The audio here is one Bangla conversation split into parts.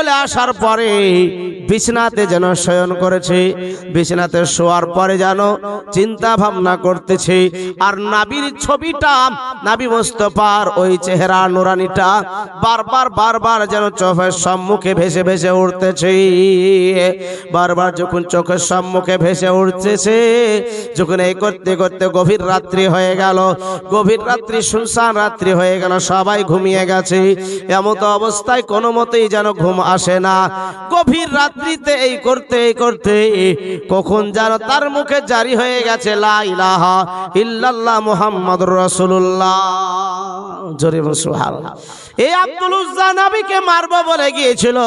চলে আসার পরে বিছানাতে যেন শয়ন করেছে, বিছানাতে শোয়ার পরে যেন চিন্তা ভাবনা করতেছে, আর নবীর ছবিটা, নবী মুস্তাফার ওই চেহারা নুরানিটা বারবার যেন চোখের সম্মুখে ভেসে ভেসে উঠতেছে। বারবার যখন চোখের সম্মুখে ভেসে উঠতেছে, যখন এই করতে করতে গভীর রাত্রি হয়ে গেল, গভীর রাত্রি, শুনশান রাত্রি হয়ে গেল, সবাই ঘুমিয়ে গেছে। এমত অবস্থায় কোনো মতেই যেন ঘুম আসে না। গভীর রাত্রিতে এই করতে করতে কখন যেন তার মুখে জারি হয়ে গেছে লা ইলাহা ইল্লাল্লাহ মুহাম্মাদুর রাসূলুল্লাহ। জোরে বল সুবহানাল্লাহ। এই আব্দুল উজ্জা নবীকে মারবো বলে গিয়েছিল,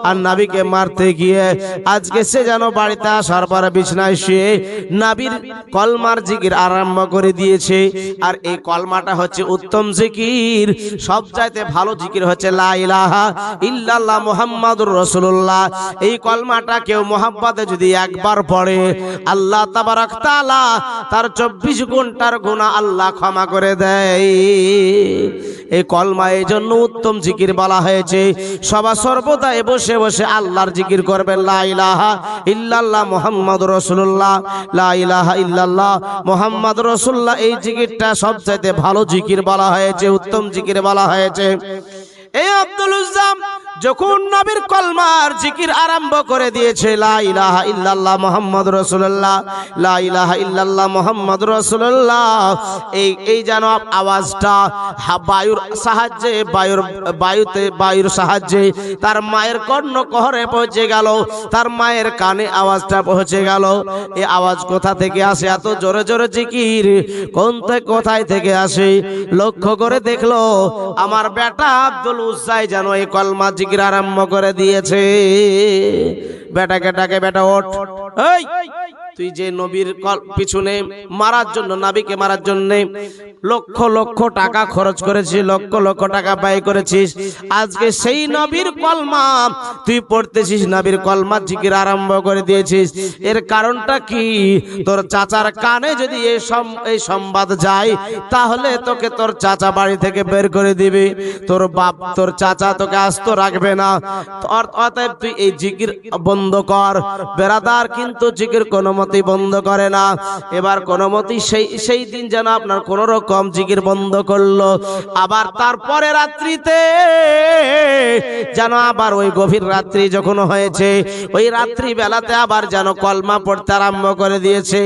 আর নবীকে মারতে গিয়ে আজকে সে যেন বাড়িতে আসার পরে বিছানায় শুয়ে নবীর কলমার জিকির আরম্ভ করে দিয়েছে। আর এই কলমাটা হচ্ছে উত্তম জিকির, সবচাইতে ভালো জিকির হচ্ছে লা ইলাহা ইল্লাল্লাহ মুহাম্মাদুর রাসূলুল্লাহ। এই কলমাটা কেউ মুহাব্বতে যদি একবার পড়ে, আল্লাহ তাবারক তাআলা তার 24 ঘন্টার গুনাহ আল্লাহ ক্ষমা করে দেয়। এই কলমা এই জন্য উত্তম জিকির বলা হয়েছে। সবা সর্বদা বসে বসে আল্লাহর জিকির করবেন, লা ইলাহা ইল্লাল্লাহ মুহাম্মাদুর রাসূলুল্লাহ, লা ইলাহা ইল্লাল্লাহ মুহাম্মাদুর রাসূলুল্লাহ। এই জিকিরটা সবচাইতে ভালো জিকির বলা হয়েছে, উত্তম জিকির বলা হয়েছে। এই আব্দুল উজ্জা যখন নবীর কলমার জিকির আরম্ভ করে দিয়েছে, লা ইলাহা ইল্লাল্লাহ মুহাম্মাদুর রাসূলুল্লাহ, লা ইলাহা ইল্লাল্লাহ মুহাম্মাদুর রাসূলুল্লাহ, এই যেন আওয়াজটা বায়ুর সাহায্যে, বায়ুর সাহায্যে তার মায়ের কর্ণকুহরে পৌঁছে গেল, তার মায়ের কানে আওয়াজটা পৌঁছে গেল। এই আওয়াজ কোথা থেকে আসে? এত জোরে জোরে জিকির কোথায় থেকে আসে? লক্ষ্য করে দেখলো আমার বেটা আব্দুল উজ্জাই যেন এই কলমা জিকির আরম্ভ করে দিয়েছে। বেটাকে ডাকে, বেটা ওঠ, এই তুই যে নবীর পিছনে মারার জন্য, নবীকে মারার জন্য লক্ষ লক্ষ টাকা খরচ করেছিস, লক্ষ লক্ষ টাকা ব্যয় করেছিস, আজকে সেই নবীর কলমা তুই পড়তেছিস, নবীর কলমা জিকির আরম্ভ করে দিয়েছিস। এর কারণটা কি? তোর চাচার কানে যদি এই সংবাদ যায়, তাহলে তোকে তোর চাচা বাড়ি থেকে বের করে দিবে, তোর বাপ, তোর চাচা তোকে আস্ত রাখবে না। অতএব তুই এই জিকির বন্ধ কর। বেরাদার কিন্তু জিকির কোনো মতেই বন্ধ করে না। এবার কোনো মতেই সেই দিন যেন আপনার কোন রকম জিকির বন্ধ করলো। আবার তারপরে রাত্রিতে যেন আবার ওই গভীর রাত্রি যখন হয়েছে, ওই রাত্রি বেলাতে আবার যেন কলমা পড়তে আরম্ভ করে দিয়েছে।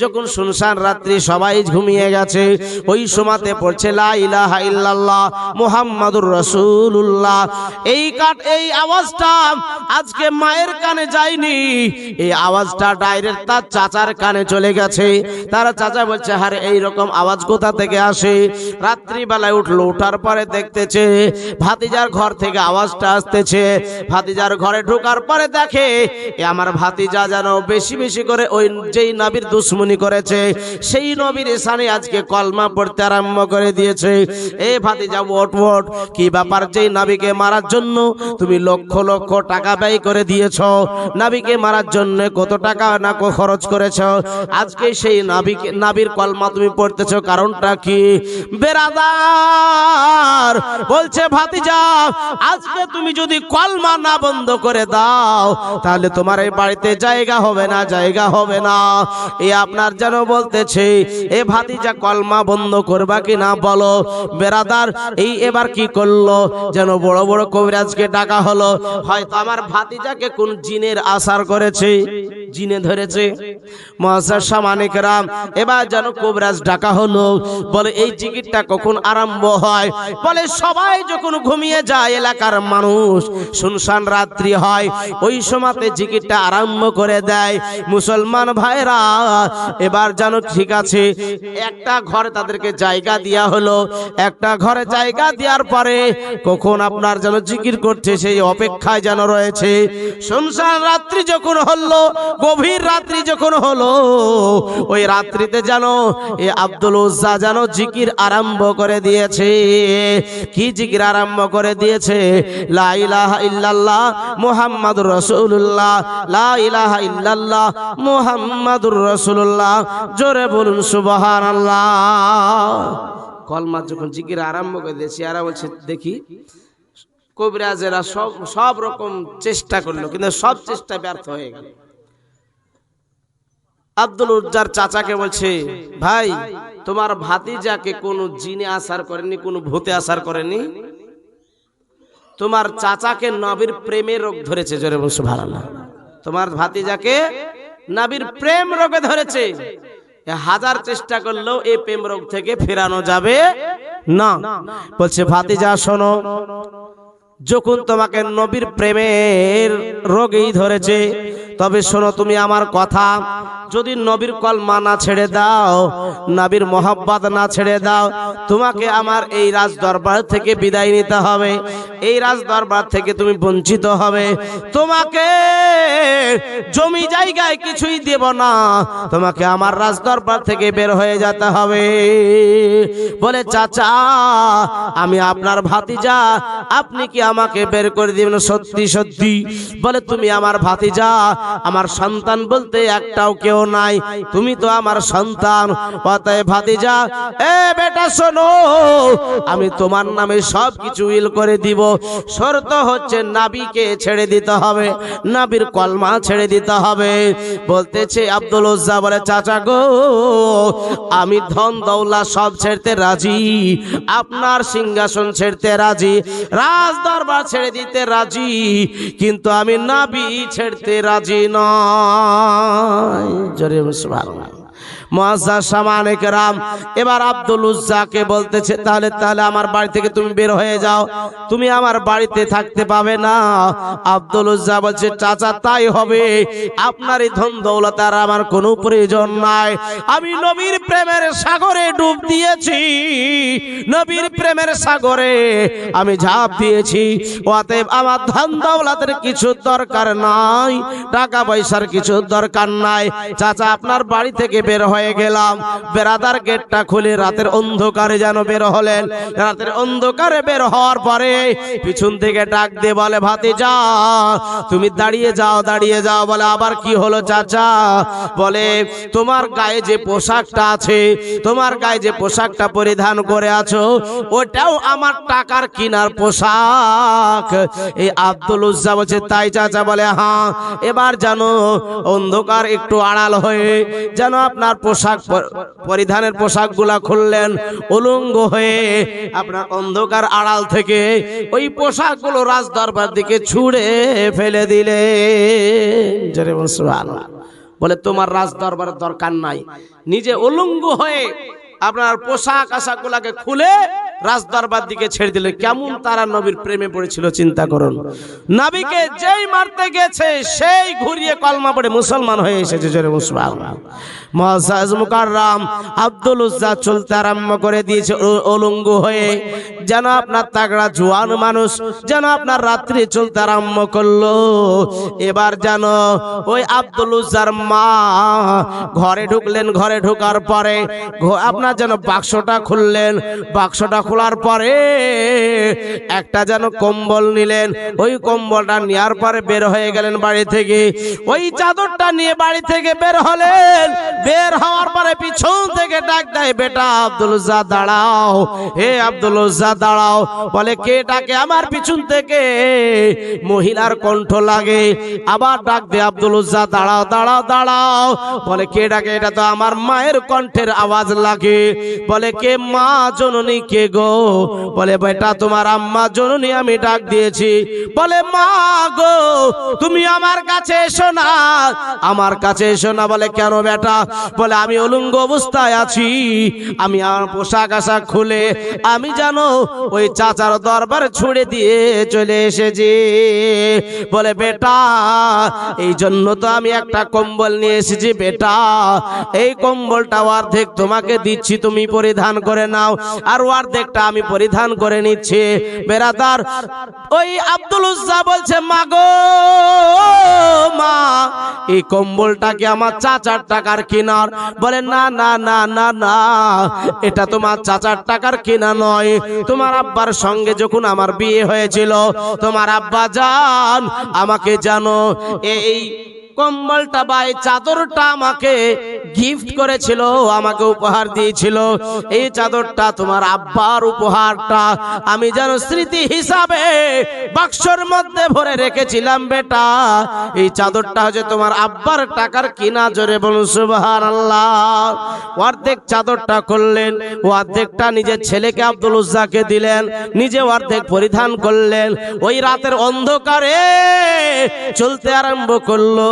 যখন শুনশান রাত্রি, সবাই ঘুমিয়ে গেছে, ওই সময়তে পড়ছে লা ইলাহা ইল্লাল্লাহ মুহাম্মাদুর রাসূলুল্লাহ। এই আওয়াজটা আজকে মায়ের কানে যায়নি, এই আওয়াজটা ডাইরেক্ট তার চাচার কানে চলে গেছে। তার চাচা বলছে, আরে এই রকম আওয়াজ কোথা থেকে আসে? রাত্রি বেলায় উঠলো, উঠার পরে দেখতেছে ভাতিজার ঘর থেকে আওয়াজটা আসতেছে। ভাতিজার ঘরে ঢোকার পরে দেখে আমার ভাতিজা যেন বেশি বেশি করে ওই যেই নবীর দুশমনি করেছে, সেই নবীর শানে আজকে কলমা পড়তে আরম্ভ করে দিয়েছে। এই ভাতিজা ওঠ ওঠ, কি ব্যাপার? যেই নবীকে মারার জন্য তুমি লক্ষ লক্ষ টাকা ব্যয় করে দিয়েছ, নবীকে মারার জন্য কত টাকা না খরচ করেছ, আজকে সেই নবীর কলমা তুমি পড়তেছো, কারণটা কি? বেরাদার বলছে, ভাতিজা আজকে তুমি যদি কলমা না বন্ধ করে দাও, তাহলে তোমার এই বাড়িতে জায়গা হবে না, জায়গা হবে না। এই আপনার যেন বলতেছে, এ ভাতিজা কলমা বন্ধ করবা কি না বলো? বেরাদার এই এবার কি করলো? যেন বড় বড় কবিরাজকে ডাকা হলো। হয়তো আমার ভাতিজাকে কোন জিনের আসার করেছে, জিনে ধরেছে। মুআজ্জাজ সামানিকরাম, এবার যেন কবিরাজ ডাকা হলো। বলে এই জিকিরটা কখন আরম্ভ হয়? বলে সবাই যখন ঘুমিয়ে যায়, এলাকার মানুষ, শুনশান রাত্রি হয়, ওই সময়তে জিকিরটা আরম্ভ করে দেয়। মুসলমান ভাইরা, এবার যেন ঠিক আছে, একটা ঘরে তাদেরকে জায়গা দেয়া হলো। একটা ঘরে জায়গা দেওয়ার পরে কখন আপনার যেন জিকির করছে, সেই অপেক্ষায় যেন রয়েছে। শুনশান রাত্রি যখন হলো, গভীর রাত্রি যখন হলো, ওই রাত্রিতে যেন এই আব্দুল উজ্জা যেন জিকির আরম্ভ করে দিয়েছে। কি জিকির আরম্ভ করে দিয়েছে? লা ইলাহা ইল্লাল্লাহ মুহাম্মাদুর রাসূলুল্লাহ, লা ইলাহা ইল্লাল্লাহ মুহাম্মাদুর রাসূলুল্লাহ। জোরে বলুন সুবহানাল্লাহ। কলমা যখন জিকির আরম্ভ করে দিয়েছে, আর বলছে দেখি কবিরাজেরা সব রকম চেষ্টা করলো, কিন্তু সব চেষ্টা ব্যর্থ হয়ে গেল। আব্দুল উজ্জার চাচাকে বলছে, ভাই তোমার ভাতিজাকে কোনো জিনে আসার করেনি, কোনো ভূতে আসার করেনি? তোমার চাচাকে নবীর প্রেমে রোগ ধরেছে। জোরে বল সুবহানাল্লাহ। তোমার ভাতিজাকে নবীর প্রেম রোগে ধরেছে। হাজার চেষ্টা করলেও এই প্রেম রোগ থেকে ফেরানো যাবে না। বলছে ভাতিজা শোনো, যখন তোমাকে নবীর প্রেমের রোগেই ধরেছে, তবে শোনো তুমি আমার কথা, যদি নবীর কলমা না ছেড়ে দাও, নবীর মোহাব্বত না ছেড়ে দাও, তোমাকে আমার এই রাজ দরবার থেকে বিদায় নিতে হবে। এই রাজ দরবার থেকে তুমি বঞ্চিত হবে। তোমাকে জমি জায়গায় কিছুই দেব না, তোমাকে আমার রাজ দরবার থেকে বের হয়ে যেতে হবে। বলে চাচা আমি আপনার ভাতিজা, আপনি কি আমাকে বের করে দিবেন? সত্যি সত্যি। বলে তুমি আমার ভাতিজা, আমার সন্তান বলতে একটাও কেউ নাই, তুমি তো আমার সন্তান। অতএব ভাতিজা, এ বেটা শোনো, আমি তোমার নামে সব কিছু উইল করে দিব। শর্ত হচ্ছে নবীকে ছেড়ে দিতে হবে, নবীর কলমা ছেড়ে দিতে হবে। বলতেছে আব্দুল উজ্জা, বলে চাচা গো, আমি ধন দৌলা সব ছেড়তে রাজি, আপনার সিংহাসন ছেড়তে রাজি, রাজ দরবার ছেড়ে দিতে রাজি, কিন্তু আমি নবী ছেড়তে রাজি নয়। জোরে সুবহানাল্লাহ। মুআজ্জাজ সামানে কেরাম, এবার আব্দুল উজ্জাকে বলতেছে, তাহলে আমার বাড়ি থেকে তুমি বের হয়ে যাও, তুমি আমার বাড়িতে থাকতে পাবে না। আব্দুল উজ্জা বলছে চাচা তাই হবে, আপনার এই ধন দৌলত আর আমার কোনো প্রয়োজন নাই। আমি নবীর প্রেমের সাগরে ডুব দিয়েছি, নবীর প্রেমের সাগরে আমি ঝাঁপ দিয়েছি। অতএব আমার ধন দৌলতের কিছু দরকার নাই, টাকা পয়সার কিছু দরকার নাই। চাচা আপনার বাড়ি থেকে বের হয়ে গেলাম। বেরাদার গেটটা খুলে রাতের অন্ধকারে যেন বের হলেন। রাতের অন্ধকারে বের হওয়ার পরে পিছন থেকে ডাক দিয়ে বলে ভাতিজা তুমি দাঁড়িয়ে যাও, দাঁড়িয়ে যাও। বলে আবার কি হলো চাচা? বলে তোমার গায়ে যে পোশাকটা আছে, তোমার গায়ে যে পোশাকটা পরিধান করে আছো, ওটাও আমার টাকার কিনার পোশাক। এই আব্দুল উজ্জা বলছে তাই চাচা? বলে হ্যাঁ। এবার জানো অন্ধকার একটু আড়াল হয়ে যেন আপনার পোশাক পরিধানের পোশাকগুলা খুললেন, উলঙ্গ হয়ে আপনার অন্ধকার আড়াল থেকে ওই পোশাকগুলো রাজ দরবার দিকে ছুঁড়ে ফেলে দিলেন। বলে তোমার রাজ দরবারের দরকার নাই, নিজে উলঙ্গ হয়ে আপনার পোশাক আশাকগুলাকে খুলে রাজ দরবার দিকে ছেড়ে দিলে। কেমন তারা নবীর প্রেমে পড়েছিল চিন্তা করুন। নবীকে যেই মারতে গেছে সেই ঘুরিয়ে কলমা পড়ে মুসলমান হয়ে এসেছে। জোরে মুসলমান। মুআজ্জাজ মুকাররম আব্দুল উজ্জা চলতে আরম্ভ করে দিয়েছে উলঙ্গ হয়ে, যেন আপনার তাগড়া জোয়ান মানুষ যেন আপনার রাত্রি চলতে আরম্ভ করলো। এবার যেন ওই আব্দুল উজ্জার মা ঘরে ঢুকলেন। ঘরে ঢোকার পরে আপনার যেন বাক্সটা খুললেন। বাক্সটা খোলার পরে একটা যেন কম্বল নিলেন। ওই কম্বলটা নেওয়ার পরে বের হয়ে গেলেন বাড়ি থেকে। ওই চাদরটা নিয়ে বাড়ি থেকে বের হলেন। বের হওয়ার পরে পিছন থেকে ডাক দেয়, বেটা আব্দুল উজ্জা দাঁড়াও, হে আব্দুল উজ্জা দাঁড়াও। বলে কে ডাকে? আমার পিছন থেকে মহিলার কণ্ঠ লাগে। আবার ডাক দে, আব্দুল উজ্জা দাঁড়াও, দাঁড়াও, দাঁড়াও। বলে কে ডাকে? এটা তো আমার মায়ের কণ্ঠের আওয়াজ লাগে। বলে কে? মা জননী। কে গো? বলে বেটা তোমার আম্মা জননী আমি ডাক দিয়েছি। বলে মা গো তুমি আমার কাছে এসো না, আমার কাছে এসো না। বলে কেন বেটা? বলে আমি উলঙ্গ অবস্থায় আছি, আমি আমার পোশাক আশাক খুলে আমি জানো ওই চাচার দরবার ছুড়ে দিয়ে চলে এসেছি। বলে বেটা এই জন্য তো আমি একটা কম্বল নিয়ে এসেছি বেটা, এই কম্বলটা অর্ধেক তোমাকে দিচ্ছি, তুমি পরিধান করে নাও, আর অর্ধেকটা আমি পরিধান করে নিচ্ছি। বেরাদার ওই আব্দুল উজ্জা বলছে মা গো মা, এই কম্বলটা কি আমার চাচার টাকার কিনার? বলে না না না না না, এটা তোমার চাচার টাকার কিনা নয়। তোমার আব্বার সঙ্গে যখন আমার বিয়ে হয়েছিল, তোমার আব্বা জান আমাকে জানো এই কম্বলটা বা এই চাদরটা আমাকে গিফট করেছিল, আমাকে উপহার দিয়েছিল। এই চাদরটা তোমার আব্বার উপহারটা, আমি যেন স্মৃতি হিসাবে বাক্সর মধ্যে ভরে রেখেছিলাম বেটা। এই চাদরটা হচ্ছে তোমার আব্বার টাকার কিনা, জোরে বলুন সুবহানাল্লাহ। অর্ধেক চাদরটা করলেন, অর্ধেকটা নিজের ছেলেকে আব্দুল উজ্জাকে দিলেন, নিজে অর্ধেক পরিধান করলেন। ওই রাতের অন্ধকারে চলতে আরম্ভ করলো।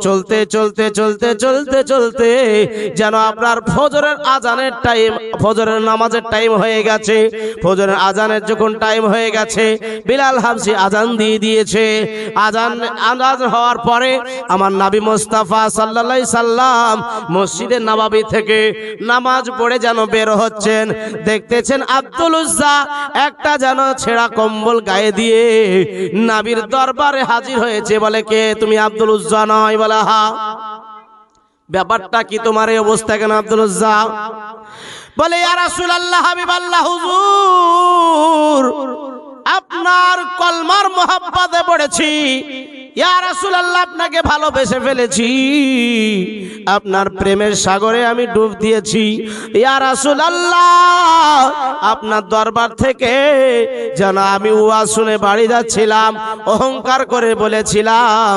চলতে চলতে চলতে চলতে চলতে যেন আপনার ফজরের আজানের টাইম, ফজরের নামাজের টাইম হয়ে গেছে। ফজরের আজানের যখন টাইম হয়ে গেছে, বিলাল হাবশী আজান দিয়ে দিয়েছে। আজান হওয়ার পরে আমার নবী মুস্তাফা সাল্লাল্লাহু আলাইহি সাল্লাম মসজিদে নববী থেকে নামাজ পড়ে যেন বের হচ্ছেন। দেখতেছেন আব্দুল উজ্জা একটা যেন ছেঁড়া কম্বল গায়ে দিয়ে নবীর দরবারে হাজির হয়েছে। বলে, কে তুমি? আব্দুল উজ্জা নয়? বলে, হ্যাঁ। ব্যাপারটা কি তোমার এই অবস্থা কেন আব্দুল উজ্জা? বলে, ইয়া রাসূলুল্লাহ, হাবিবাল্লাহ, হুজুর আপনার কলমার মোহাব্বতে পড়েছি। ইয়া রাসূলুল্লাহ, আপনাকে ভালোবেসে ফেলেছি, আপনার প্রেমের সাগরে আমি ডুব দিয়েছি। ইয়া রাসূলুল্লাহ, আপনার দরবার থেকে যেন আমি ওয়াজ শুনে বাড়ি যাচ্ছিলাম, অহংকার করে বলেছিলাম,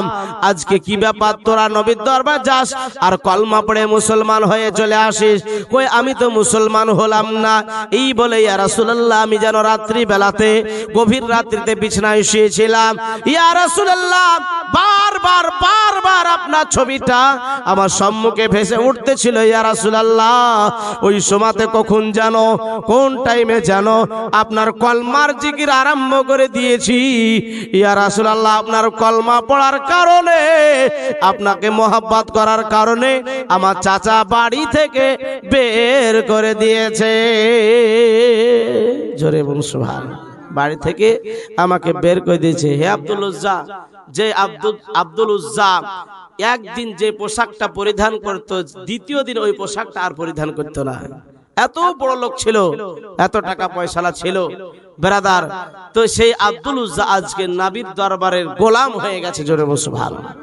আজকে কি ব্যাপার তোরা নবীর দরবার যাস আর কলমা পড়ে মুসলমান হয়ে চলে আসিস? কই আমি তো মুসলমান হলাম না। এই বলে ইয়া রাসূলুল্লাহ, আমি যেন রাত্রি বেলাতে, গভীর রাত্রিতে বিছানায় শুয়েছিলাম। ইয়া রাসূলুল্লাহ, বারবার বারবার আপনার ছবিটা আমার সম্মুখে ভেসে উঠতেছিল। ইয়া রাসূলুল্লাহ, ওই সময়তে কখন জানো, কোন টাইমে জানো আপনার কলমার জিকির আরম্ভ করে দিয়েছি। ইয়া রাসূলুল্লাহ, আপনার কলমা পড়ার কারণে, আপনাকে মোহাব্বত করার কারণে আমার চাচা বাড়ি থেকে বের করে দিয়েছে। জোরে বলুন সুবহানাল্লাহ। বাড়ি থেকে আমাকে বের করে দিয়েছে। হে আব্দুল উজ্জা, যে আব্দুল উজ্জা একদিন যে পোশাকটা পরিধান করত, দ্বিতীয় দিন ওই পোশাকটা আর পরিধান করতো না। এত বড় লোক ছিল, এত টাকা পয়সালা ছিল ব্রাদার। তো সেই আব্দুল উজ্জা আজকে নবীর দরবারের গোলাম হয়ে গেছে। জোরে বলুন সুবহানাল্লাহ।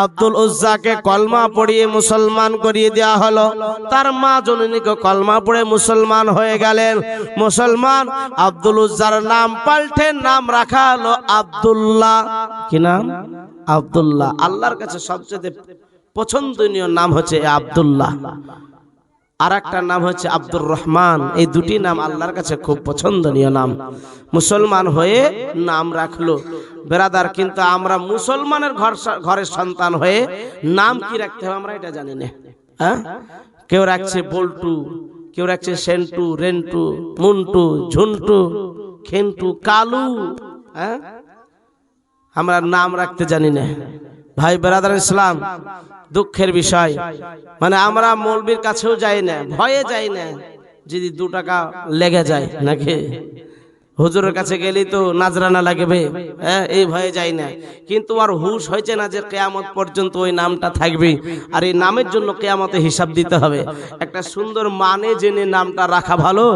আব্দুল উজ্জাকে কলমা পড়িয়ে মুসলমান করিয়ে দেওয়া হলো। তার মা জননীকে কলমা পড়ে মুসলমান হয়ে গেলেন। মুসলমান আব্দুল উজ্জার নাম পাল্টে নাম রাখা হলো আব্দুল্লাহ। কি নাম? আব্দুল্লাহ। আল্লাহর কাছে সবচেয়ে পছন্দনীয় নাম হচ্ছে আব্দুল্লাহ। আর একটা নাম হচ্ছে আব্দুর রহমান। এই দুটি নাম আল্লাহর কাছে খুব পছন্দনীয় নাম। মুসলমান হয়ে নাম রাখলো ব্রাদার। কিন্তু আমরা মুসলমানের ঘরের সন্তান হয়ে নাম কি রাখতে হবে আমরা এটা জানি না। হ্যাঁ, কেউ রাখছে বল্টু, কেউ রাখছে সেন্টু, রেন্টু, মুন্টু, ঝুন্টু, খেন্টু, কালু। হ্যাঁ, আমরা নাম রাখতে জানি না। ভাই ব্রাদার ইসলাম, দুঃখের বিষয়, মানে আমরা মৌলবীর কাছেও যাই না, ভয়ে যাই না, যদি 2 টাকা লেগে যায় নাকি। হুজুরের কাছে গেলেই তো নাজরানা লাগবে, হ্যাঁ, এই ভয়ে যাই না। কিন্তু আর হুশ হয়েছে না যে কিয়ামত পর্যন্ত ওই নামটা থাকবে, আর এই নামের জন্য কিয়ামতে হিসাব দিতে হবে। একটা সুন্দর মানে জেনে নামটা রাখা ভালো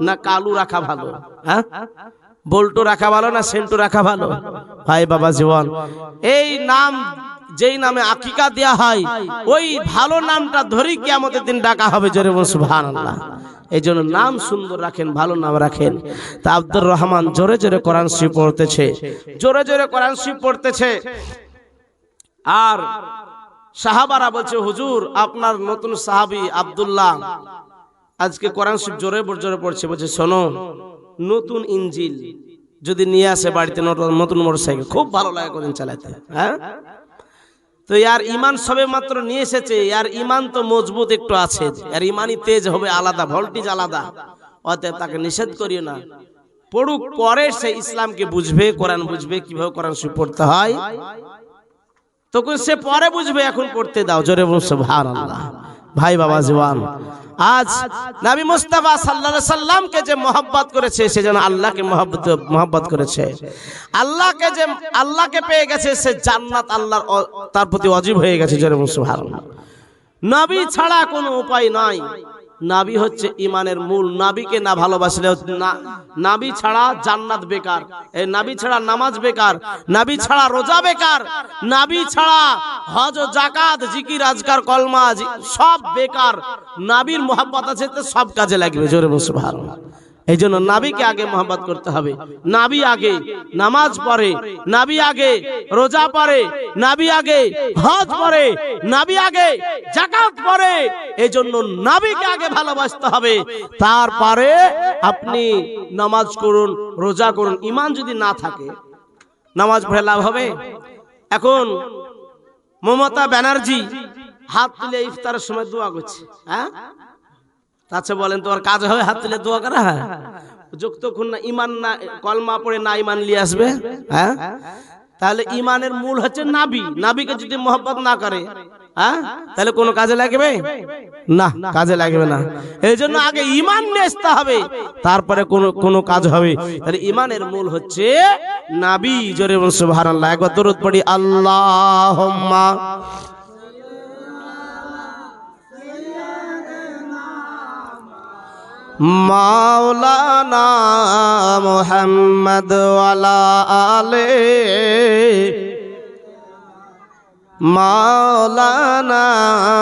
না কালু রাখা ভালো? হ্যাঁ, বল্টু রাখা ভালো না সেন্টু রাখা ভালো? ভাই বাবা জীবন, এই নাম যেই নামে আকিকা দেয়া হয়, ওই ভালো নামটা ধরেই কিয়ামতের দিন ডাকা হবে। জোরে বলুন সুবহানাল্লাহ। এই জন্য নাম সুন্দর রাখেন, ভালো নাম রাখেন। তা আব্দুর রহমান জোরে জোরে কোরআন শরীফ পড়তেছে, জোরে জোরে কোরআন শরীফ পড়তেছে। আর সাহাবারা বলছে, হুজুর আপনার নতুন সাহাবী আব্দুল্লাহ আজকে কোরআন শরীফ জোরে জোরে পড়ছে। বলছে, শোনো, নতুন ইঞ্জিল যদি নিয়ে আসে বাড়িতে, নতুন মোটরসাইকেল, খুব ভালো লাগে কোনদিন চালাতে। হ্যাঁ, তো ইয়ার ইমান সবে মাত্র নিয়ে এসেছে, ইয়ার ইমান তো মজবুত একটু আছে, আর ইমানই তেজ হবে আলাদা, ভোল্টেজ আলাদা। অতএব তাকে নিষেধ করিও না, পড়ুক, পরে সে ইসলামকে বুঝবে, কোরআন বুঝবে, কিভাবে কোরআন শরীফ পড়তে হয় তখন সে পরে বুঝবে, এখন পড়তে দাও। জোরে বলুন সুবহানাল্লাহ। ভাই বাবা জীবন, আজ নবী মুস্তাফা সাল্লাল্লাহু আলাইহি সাল্লামকে যে মহব্বত করেছে, সে যেন আল্লাহকে মহব্বত করেছে। আল্লাহকে পেয়ে গেছে, সে জান্নাত আল্লাহর তার প্রতি ওয়াজিব হয়ে গেছে। জোরে বলুন সুবহানাল্লাহ। নবী ছাড়া কোনো উপায় নাই, নাবি হচ্ছে ইমানের মূল। নাবিকে না ভালোবাসলে নাবি ছাড়া জান্নাত বেকার, এই নাবি ছাড়া নামাজ বেকার, নাবি ছাড়া রোজা বেকার, নাবি ছাড়া হজ ও যাকাত জিকির আজকার কলমা সব বেকার। নাবির মোহাব্বত আছে তো সব কাজে লাগবে। জোরে বলুন সুবহানাল্লাহ। এই জন্য নাবিকে আগে মোহাব্বত করতে হবে। নাবি আগে নামাজ পড়ে, নাবি আগে রোজা পড়ে, নাবি আগে হজ পড়ে, নাবি আগে যাকাত পড়ে। এই জন্য নাবিকে আগে ভালোবাসতে হবে, তারপরে আপনি নামাজ করুন, রোজা করুন। ঈমান যদি না থাকে নামাজ পড়ে লাভ হবে? এখন মমতা ব্যানার্জি হাত তুলে ইফতারের সময় দোয়া করছে, হ্যাঁ? আচ্ছা বলেন, তোমার কাজ হবে হাত তুলে দোয়া করা? যতক্ষণ না ঈমান না কলমা পড়ে না ঈমান নিয়ে আসবে, হ্যাঁ? তাহলে ঈমানের মূল হচ্ছে নাবি। নাবিকে যদি মোহাব্বত না করে, হ্যাঁ, তাহলে কোনো কাজে লাগবে না, কাজে লাগবে না। এই জন্য আগে ঈমান নিয়ে আসতে হবে, তারপরে কোনো কাজ হবে। তাহলে ঈমানের মূল হচ্ছে নাবি। জোরে বলুন সুবহানাল্লাহ। একবার দরুদ পড়ি, আল্লাহুম্মা মাওলানা মুহাম্মদ ওয়ালা আলে মাওলানা।